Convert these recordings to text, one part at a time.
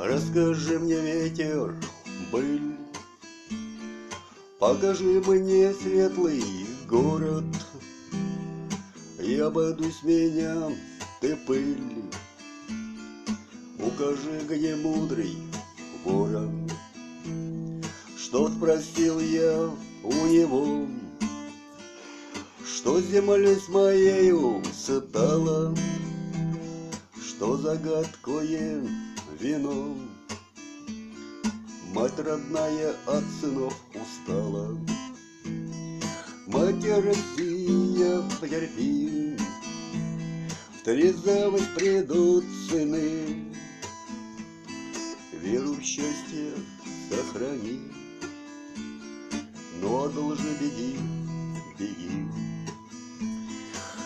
Расскажи мне, ветер, быль, покажи мне светлый город. Я боюсь меня, ты пыль. Укажи, где мудрый ворон. Что спросил я у него, что земля с моею стала, что загадкое вино. Мать родная от сынов устала. Мать Россия, потерпи, в трезвость придут сыны. Веру в счастье сохрани, но одолжи, беги, беги.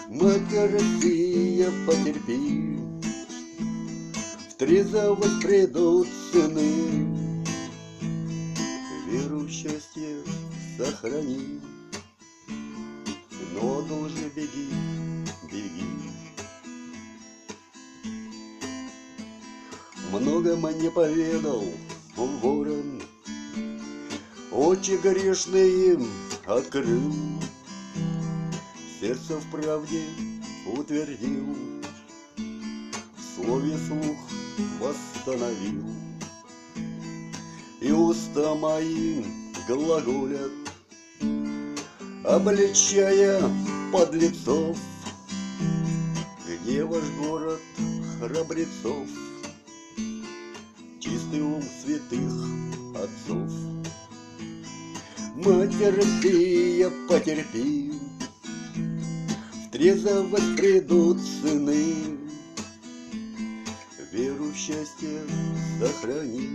Мать Россия, потерпи, в трезвость придут сыны. Веру в счастье сохрани, но одолжи, беги, беги. Много мне поведал ворон, очи грешные открыл, сердце в правде утвердил, в слове слух восстановил. И уста мои глаголят, обличая подлецов. Где ваш город храбрецов, чистый ум святых отцов? Мать Россия, потерпи, в трезвость придут сыны. Веру в счастье сохрани,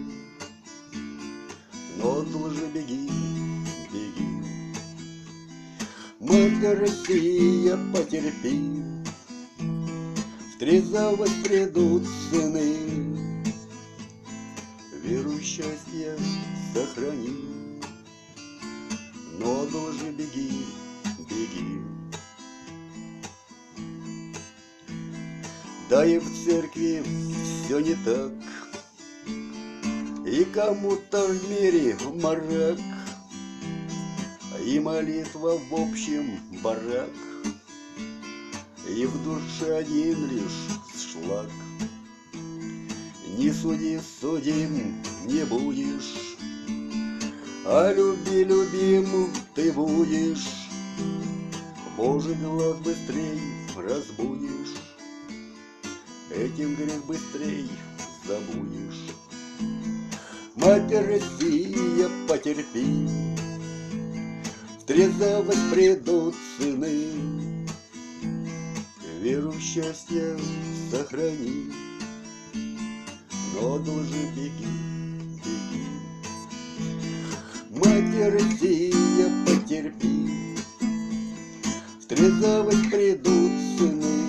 но одолжи, беги, беги. Мать Россия, потерпи, в трезвость придут сыны. Веру в счастье сохрани, но одолжи, беги, беги. Да и в церкви все не так, и кому-то в мире мрак, и молитва в общем барак, и в душе один лишь шлак. Не суди, судим не будешь, а люби, любим ты будешь. Божий глаз быстрей разбудишь, этим грех быстрей забудешь. Мать Россия, потерпи, в трезвость придут сыны. Веру в счастье сохрани, но одолжи, беги, беги. Мать Россия, потерпи, в трезвость придут сыны.